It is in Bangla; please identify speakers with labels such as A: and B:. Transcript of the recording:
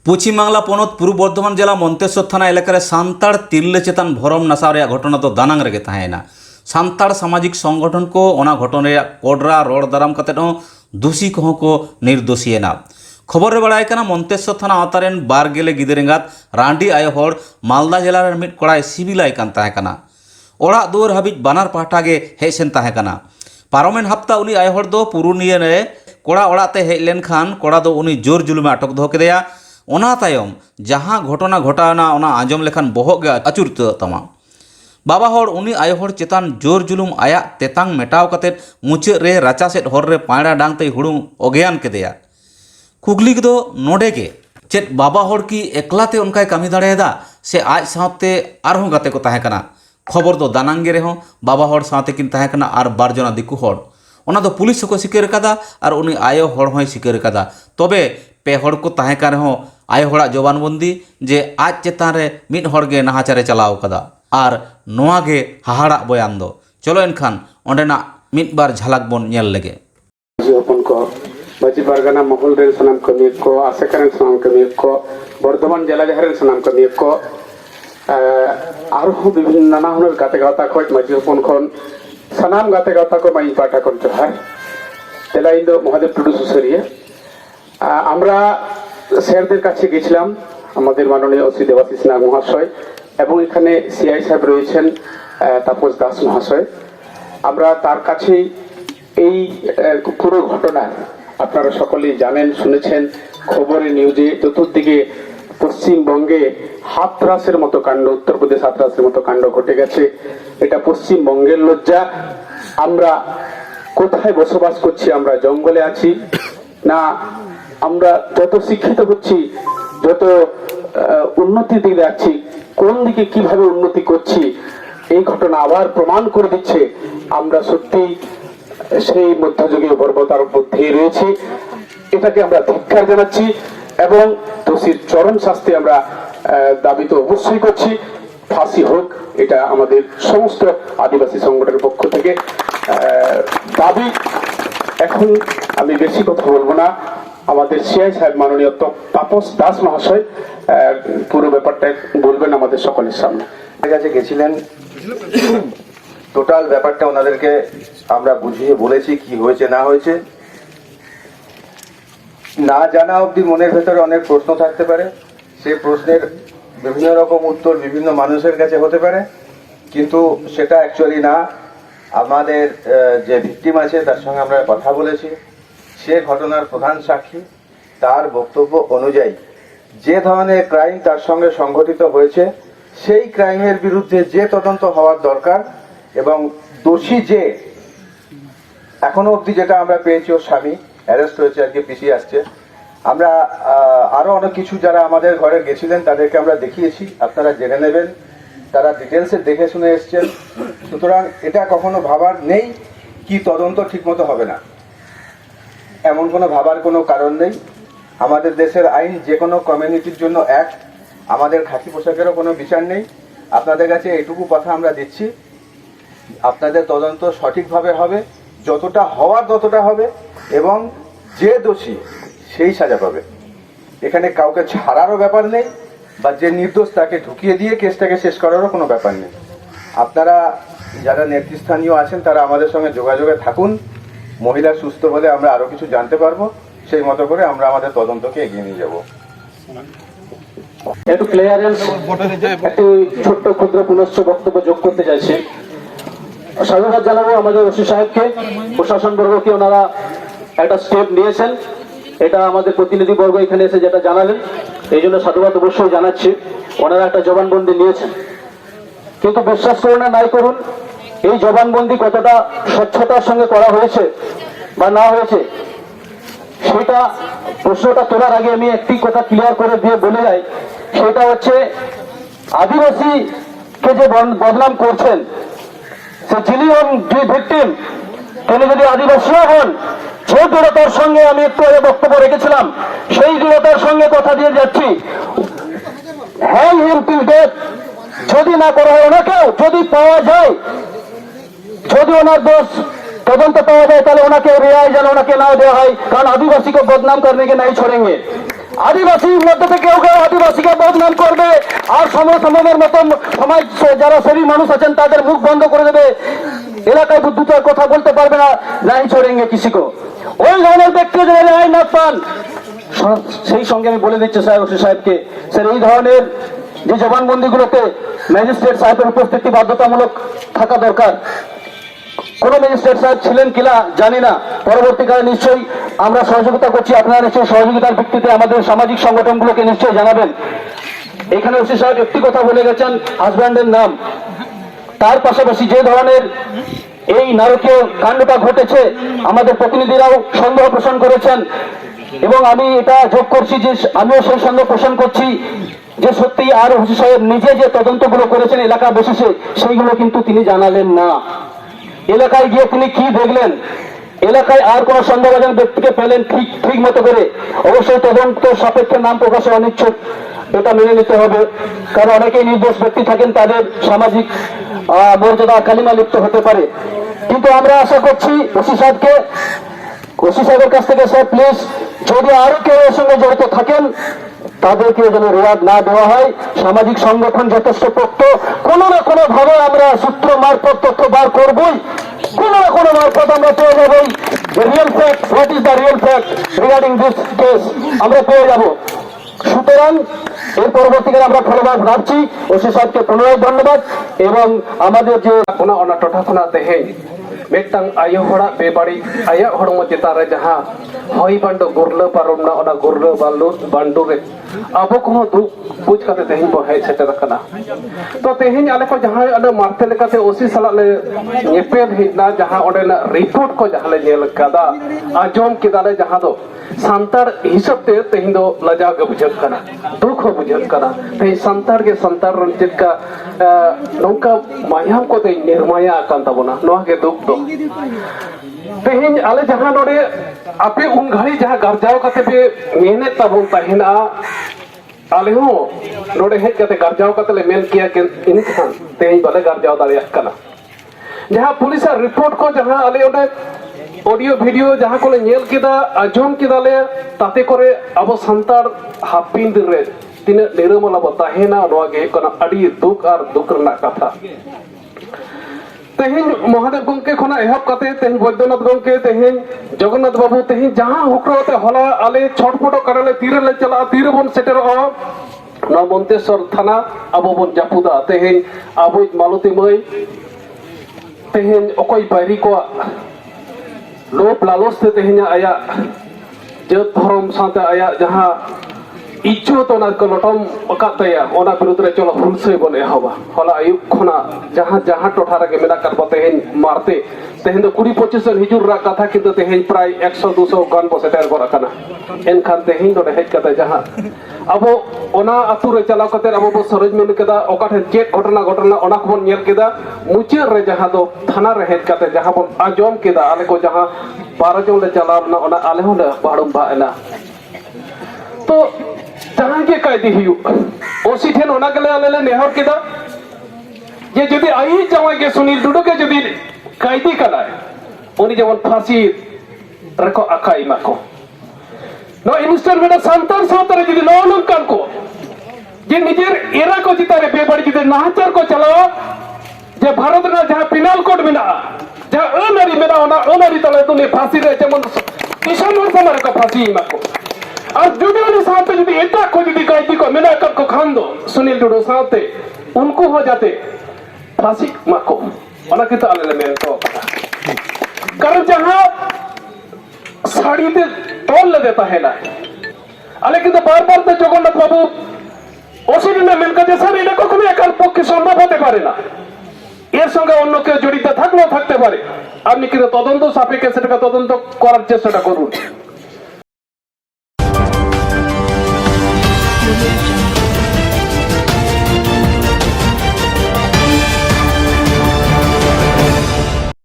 A: পশ্চিম বাংলা পনত পূর্ব বর্ধমান জেলা মন্তেশ্বর থানা এলাকার সান্তাড় তিরলে চেতান ভরম নাসা ᱨᱮᱭᱟᱜ ঘটনা ᱫᱚ ᱫᱟᱱᱟᱝ ᱨᱮᱜᱮ ᱛᱟᱦᱮᱸᱭᱮᱱᱟ। सान्ताड़ सामाजिक संगठन को ओना घटना ᱨᱮᱭᱟᱜ कोडरा रोड दाराम कते दोषी कहों को निर्दोषीना। खबर बड़ाय कना मन्तेश्वर थाना आवतारेन 12 गेले गिदरेंगात रांडी आयो हर मालदा जिला रे मिट कोड़ाय सिविलाय कान ताहे कना। ओड़ा दुआर हाबिज बानार पाहटा गे हेज सेन ताहे कना। पारमेन हप्ता उनी आयो हर दो पुरुनिया रे कोड़ा ओड़ाते हेज लेन खान कोड़ा दो उनी जोर जुलुमे अटक दो केदेया। ओना तायम जहां घटना घटाना ओना आंजम लेखान बोहग गे अचुरत तमा। बाबा हर उनी आयो हर चेतान जोर जुलुम आया तेतांग मेटाव कते मुचाद रे राचा सेट हर रे पायड़ा डांग ते हुड़ुम अज्ञान केदेया। कुगली दो नोडे के चेत बाबा हर की एकलाते उनकाय कामी दाड़ेदा से आज साथे आरहों गाते को ताहे कना। खबर दो दानांगे रेहों बाबा हर साथे किन ताहे कना आर बार जना दिकु हर ओना दो पुलिस को सिकर कदा आर उनी आयो हर होय सिकर कदा। तबे पे हर को ताहे का रेहों आयो हड़ा जवानबंदी जे आज चेतान रे मिड हर गे नाहाचारे चलाव कदा आर नोआ गे हाहाड़ा बयान दो। चलो एनखान ओंडेना मिड बार झलक बोन नेल लेगे।
B: बाजी बारगाना महल रे सनाम कमी को आसेकरन सनाम कमी को बर्धमान जिला जहरन सनाम कमी को आरो विभिन्न नाना हुनर गाते गाता खoj माजी हपन खन सनाम गाते गाता को माई पाठा कोन जोहार तेला इन्दो महादेव टुडू सुसरिया আমরা স্যারদের কাছে গেছিলাম আমাদের মাননীয় ওসি দেবাশিস নাগ মহাশয় এবং এখানে সিআই সাহেব রয়েছেন তাপস দাস মহাশয়। আমরা তার কাছে এই পুরো ঘটনা আপনারা সকলেই জানেন শুনেছেন খবরে নিউজে চতুর্দিকে পশ্চিমবঙ্গে হাতরাসের মতো কাণ্ড উত্তরপ্রদেশ হাতরাসের মতো কাণ্ড ঘটে গেছে। এটা পশ্চিমবঙ্গের লজ্জা। আমরা কোথায় বসবাস করছি? আমরা জঙ্গলে আছি না আমরা যত শিক্ষিত হচ্ছি যত উন্নতির দিকে যাচ্ছি কোন দিকে কিভাবে উন্নতি করছি এই ঘটনা আবার প্রমাণ করে দিচ্ছে আমরা সত্যি সেই মধ্যযুগীয় বর্বরতার মধ্যে রয়েছি। এটাকে আমরা ধিক্কার জানাচ্ছি এবং দোষীর চরম শাস্তি আমরা দাবি তো অবশ্যই করছি। ফাঁসি হোক এটা আমাদের সমস্ত আদিবাসী সংগঠনের পক্ষ থেকে দাবি। এখন আমি বেশি কথা বলবো না, আমাদের সিআই সাহেব মাননীয় তাপস দাস মহাশয় পুরো ব্যাপারটা বলবেন আমাদের সকলের সামনে।
C: কাছে গেছিলেন টোটাল ব্যাপারটা ওনাদেরকে আমরা বুঝিয়ে বলেছি কি হয়েছে না হয়েছে। না জানা অবধি মনের ভেতরে অনেক প্রশ্ন থাকতে পারে, সেই প্রশ্নের বিভিন্ন রকম উত্তর বিভিন্ন মানুষের কাছে হতে পারে, কিন্তু সেটা অ্যাকচুয়ালি না। আমাদের যে ভিকটিম আছে তার সঙ্গে আমরা কথা বলেছি, সে ঘটনার প্রধান সাক্ষী। তার বক্তব্য অনুযায়ী যে ধরনের ক্রাইম তার সঙ্গে সংঘটিত হয়েছে সেই ক্রাইমের বিরুদ্ধে যে তদন্ত হওয়ার দরকার এবং দোষী যে এখনো অবধি যেটা আমরা পেয়েছি ওর স্বামী অ্যারেস্ট হয়েছে, আজকে পিসি আসছে। আমরা আরো অনেক কিছু যারা আমাদের ঘরে গেছিলেন তাদেরকে আমরা দেখিয়েছি, আপনারা জেনে নেবেন, তারা ডিটেলসে দেখে শুনে এসছেন। সুতরাং এটা কখনো ভাবার নেই কি তদন্ত ঠিকমতো হবে না, এমন কোনো ভাবার কোনো কারণ নেই। আমাদের দেশের আইন যে কোনো কমিউনিটির জন্য এক, আমাদের খাকি পোশাকেরও কোনো বিচার নেই। আপনাদের কাছে এইটুকু কথা আমরা দিচ্ছি, আপনাদের তদন্ত সঠিকভাবে হবে, যতটা হওয়ার ততটা হবে এবং যে দোষী সেই সাজা পাবে। এখানে কাউকে ছাড়ারও ব্যাপার নেই বা যে নির্দোষ তাকে ঢুকিয়ে দিয়ে কেসটাকে শেষ করারও কোনো ব্যাপার নেই। আপনারা যারা নেতৃস্থানীয় আছেন তারা আমাদের সঙ্গে যোগাযোগে থাকুন। মহিলা সুস্থ হলে আমরা আরো কিছু জানতে পারবো, সেই মতো করে আমরা আমাদের তদন্তকে এগিয়ে নিয়ে যাব।
B: একটু ক্লিয়ারেন্স একটু ছোট্ট ক্ষুদ্র পুনশ্চ বক্তব্য যোগ করতে চাইছি। সাধুবাদ জানাবো আমাদের ওসি সাহেবকে, প্রশাসন বর্গকে, ওনারা একটা স্টেপ নিয়েছেন। এটা আমাদের প্রতিনিধি বর্গ এখানে এসে যেটা জানালেন এই জন্য সাধুবাদ অবশ্যই জানাচ্ছি। ওনারা একটা জবানবন্দি নিয়েছেন, কিন্তু বিশ্বাস করুন না নাই করুন এই জবানবন্দি কতটা স্বচ্ছতার সঙ্গে করা হয়েছে বা না হয়েছে সেটা প্রশ্নটা তোলার আগে আমি একটি কথা ক্লিয়ার করে দিয়ে বলে যাই, সেটা হচ্ছে আদিবাসীকে যে বদনাম করছেন সে যিনি হন ভিকটিম তিনি যদি আদিবাসীও হন, যে দৃঢ়তার সঙ্গে আমি একটু আগে বক্তব্য রেখেছিলাম সেই দৃঢ়তার সঙ্গে কথা দিয়ে যাচ্ছি, হ্যাং হিম টিল ডেথ যদি না করা হয়, ওনাকেও যদি পাওয়া যায়, যদি ওনার দোষ तदंत पाया जाए ताले उनके रियाय जन उनके ना देवा है, कारण आदिवासी को बदनाम करने के नहीं छोड़ेंगे।
D: আদিবাসীর মধ্যে থেকে কেউ কেউ আদিবাসীকে বদনাম করবে আর সময়ের মতো সমাজ যারা শরীর মানুষ আছেন তাদের মুখ বন্ধ করে দেবে, এলাকায় দু চার কথা বলতে পারবে না, নাই ছোড়েঙ্গে কিসিকো। ওই ধরনের ব্যক্তি যদি রেহাই না পান, সেই সঙ্গে আমি বলে দিচ্ছি স্যার ওসি সাহেবকে, স্যার এই ধরনের যে জবানবন্দিগুলোতে ম্যাজিস্ট্রেট সাহেবের উপস্থিতি বাধ্যতামূলক থাকা দরকার। কোন ম্যাজিস্ট্রেট সাহেব ছিলেন কিনা জানি না, পরবর্তীকালে নিশ্চয়ই আমরা সহযোগিতা করছি, আপনারা নিশ্চয়ই সহযোগিতার ভিত্তিতে আমাদের সামাজিক সংগঠনগুলোকে নিশ্চয়ই জানাবেন। এখানে ওসি সাহেব একটি কথা বলে গেছেন, হাজব্যান্ডের নাম। তার পাশাপাশি যে ধরনের এই নারকীয় কাণ্ডটা ঘটেছে, আমাদের প্রতিনিধিরাও সন্দেহ পোষণ করেছেন এবং আমি এটা যোগ করছি যে আমিও সেই সন্দেহ পোষণ করছি যে সত্যি আর ওসি সাহেব নিজে যে তদন্তগুলো করেছেন এলাকা বিশেষে, সেইগুলো কিন্তু তিনি জানালেন না। এলাকায় গিয়ে তিনি কি দেখলেন, এলাকায় আর কোন সন্দেহভাজন ব্যক্তিকে পেলেন ঠিক মতো করে, অবশ্যই তদন্ত সাপেক্ষে নাম প্রকাশে অনিচ্ছুক, এটা মেনে নিতে হবে। কারণ অনেকেই নির্দোষ ব্যক্তি থাকেন, তাদের সামাজিক মর্যাদা কালিমা লিপ্ত হতে পারে। কিন্তু আমরা আশা করছি ওসি সাহেবের কাছ থেকে, স্যার প্লিজ যদি আরো কেউ এর সঙ্গে জড়িত থাকেন তাদেরকে যেন রেওয়াজ না দেওয়া হয়। সামাজিক সংগঠন যথেষ্ট পোক্ত, কোনো না কোনো ভাবে আমরা সূত্র মারফত তথ্য বার করবই, কোনো না কোনো মারফত আমরা পেয়ে যাবই real fact, what is the real fact regarding this case, আমরা পেয়ে যাব। সুতরাং এর পরবর্তীকালে আমরা ফলোবাদ রাখছি। ওসি সাহেবকে পুনরায় ধন্যবাদ। এবং আমাদের যে
B: ᱚᱱᱟ ᱴᱚᱴᱷᱟ ᱠᱷᱚᱱᱟᱜ ᱛᱮᱦᱮᱧ ᱢᱤᱫᱴᱟᱝ ᱟᱭᱳ ᱦᱚᱲᱟᱜ ᱵᱮᱵᱟᱹᱲᱤᱡ ᱟᱭᱟᱜ ᱦᱚᱲᱢᱚ ᱪᱮᱛᱟᱱ ᱨᱮ ᱡᱟᱦᱟᱸ ᱦᱚᱭ ᱵᱟᱱᱰᱳ ᱜᱩᱨᱞᱟᱹ ᱯᱟᱨᱚᱢᱱᱟ, ᱚᱱᱟ ᱜᱩᱨᱞᱟᱹ ᱵᱟᱱᱰᱳ ᱨᱮ ᱟᱵᱚ ᱠᱚᱦᱚᱸ ᱫᱩᱠ ᱵᱩᱡᱽ ᱠᱟᱛᱮ ᱛᱮᱦᱮᱧ ᱵᱚ ᱦᱮᱡ ᱥᱮᱴᱮᱨ ᱟᱠᱟᱱᱟ। ᱛᱚ ᱛᱮᱦᱮᱧ ᱟᱞᱮ ᱠᱚ ᱡᱟᱦᱟᱸ ᱚᱱᱟ ᱢᱟᱨᱛᱮ ᱞᱮᱠᱟᱛᱮ ᱳᱥᱤ ᱥᱟᱞᱟᱜ ᱞᱮ ᱧᱮᱯᱮᱞ ᱦᱮᱡᱱᱟ, ᱡᱟᱦᱟᱸ ᱚᱸᱰᱮᱱᱟᱜ ᱨᱤᱯᱳর্ট ᱠᱚ ᱡᱟᱦᱟᱸ ᱞᱮ ᱧᱮᱞ ᱠᱟᱫᱟ, ᱟᱸᱡᱚᱢ ᱠᱮᱫᱟᱞᱮ, ᱡᱟᱦᱟᱸ ᱫᱚ ᱥᱟᱱᱛᱟᱲ ᱦᱤᱥᱟᱹᱵ ᱛᱮ ᱛᱮᱦᱮᱧ ᱫᱚ ᱞᱟᱡᱟᱣ ᱜᱮ ᱵᱩᱡᱷᱟᱹᱜ ᱠᱟᱱᱟ, ᱫᱩᱠ ᱦᱚᱸ ᱵᱩᱡᱷᱟᱹᱜ ᱠᱟᱱᱟ। ᱛᱮᱦᱮᱧ ᱥᱟᱱᱛᱟᱲ ᱜᱮ ᱥᱟᱱᱛᱟᱲ ᱨᱮᱱ ᱪᱮᱫᱠᱟ ᱱᱚᱝᱠᱟ ᱢᱟᱭᱟᱢ ᱠᱚ ᱛᱮᱦᱮᱧ ᱱᱤᱨᱢᱟᱭᱟ ᱟᱠᱟᱱ ᱛᱟᱵᱚᱱᱟ, ᱱᱚᱣᱟ ᱜᱮ ᱫᱩᱠ ᱫᱚ। ᱛᱮᱦᱮᱧ ᱟᱞᱮ ᱡᱟᱦᱟᱸ ᱱᱚᱰᱮ ᱟᱯᱮ ᱩᱱ ᱜᱷᱟᱹᱲᱤ ᱡᱟᱦᱟᱸ ᱜᱟᱨᱡᱟᱣ ᱠᱟᱛᱮ ᱯᱮ ᱢᱮᱱᱮᱫ ᱛᱟᱵᱚᱱ ᱛᱟᱦᱮᱱᱟ, ᱟᱞᱮ ᱦᱚᱸ ᱱᱚᱰᱮ ᱦᱮᱡ ᱠᱟᱛᱮ ᱜᱟᱨᱡᱟᱣ ᱠᱟᱛᱮ ᱞᱮ ᱢᱮᱱ ᱠᱮᱭᱟ, ᱮᱱᱠᱷᱟᱱ ᱛᱮᱦᱮᱧ ᱵᱟᱞᱮ ᱜᱟᱨᱡᱟᱣ ᱫᱟᱲᱮᱭᱟᱜ ᱠᱟᱱᱟ। ᱡᱟᱦᱟᱸ ᱯᱩᱞᱤᱥᱟᱜ ᱨᱤᱯᱳর্ট ᱠᱚ ᱡᱟᱦᱟᱸ ᱟᱞᱮ ᱚᱸᱰᱮ অডিও ভিডিও যাহা কোলে নেল কেদা, আজম কেদালে, তাতে করে আবো সান্তাড় হাপিন্দ রে তিনা নিরমলা বো তাহেনা, নোয়া গে কোনা আডি দুক আর দুক রনা কথা। তেহেন মহাদেব গঙ্কে খনা এহব কাতে, তেহেন বৈদ্যনাথ গঙ্কে, তেহেন জগন্নাথ বাবু, তেহেন যাহা হুকরতে হলা আলে ছটফটো কারণে তীরে চালা, তীরে বন সেটের নয়া মন্তেশ্বর থানা আবো বন জাপুদা। তেহেন আবুই মালতী মই, তেহেন অকয় বাইরি কো লোভ লালচ তে তেহেñ আয়া জাত ধর্ম সাথে আয়া যাহা ইজ্জত ওনা কো লটম আকাত তায়া, ওনা বিরুদ্ধে চলো হুলসে বনে হবা। হলা আয়ুব খনা যাহা টোঠা রে মেনা কার তেহেñ মারতে, তেহেñ 20-25 জন হিজুর রা কথা, কিন্তু তেহেñ প্রায় 100-200 গান বসেটার করা কানা। এনখান তেহেñ দরে হেজ কাতে যাহা আবো ওনা আতু রে চালাও কাতে আবো বো সরজ মেন কেদা, ওকাঠে চেক ঘটনা ওনা কোন নিয়েল কেদা, মুচির রে যাহা দো থানা রে হেজ কাতে যাহা বন আজম কেদা, আলে কো যাহা 12 জন লে চালাও না, ওনা আলে হলে বাড়ুম বাএনা। তো যাহা কে কায়দি হিউ ওসি ঠেন ওনা গেলে আলে নেহর কেদা যে যদি আই জামাই কে সুনীল টুডুকে যদি কায়দি কানায়, উনি যেমন ফাঁসি রেখো আকাই মাকো নো ইনস্টার বেটা সান্তার সাঁতারে যদি নলঙ্কান কো যে নিজের এরা কো চিতারে বেবাড়ি যদি নাহাচার কো চালাও, যে ভারত না যাহা পিনাল কোড মেনা, যাহা অনারি মেনা, ওনা অনারি তলে তুমি ফাঁসি রে যেমন কিষান মোর্চামারে কো ফাঁসি মাকো। আর যদি উনি সাথে যদি এটা কো যদি কায়দি কো মেনা কর কো খান দো সুনীল টুডু সাথে, উनको हो जाते फांसी माको, ওনা কিন্তু আলে মেন তো কারণ যাহা শাড়িতে তল দেতা है না আলে কিন্তু বারবার তো জগন্নাথ বাবু ওসিনা মেন কাছে, স্যার এটা কখনো একার পক্ষে সম্ভব হতে পারে না, এর সঙ্গে অন্য কেউ জড়িত থাকলেও থাকতে পারে, আপনি কিন্তু তদন্ত সাপেক্ষে সেটাকে তদন্ত করার চেষ্টাটা করুন।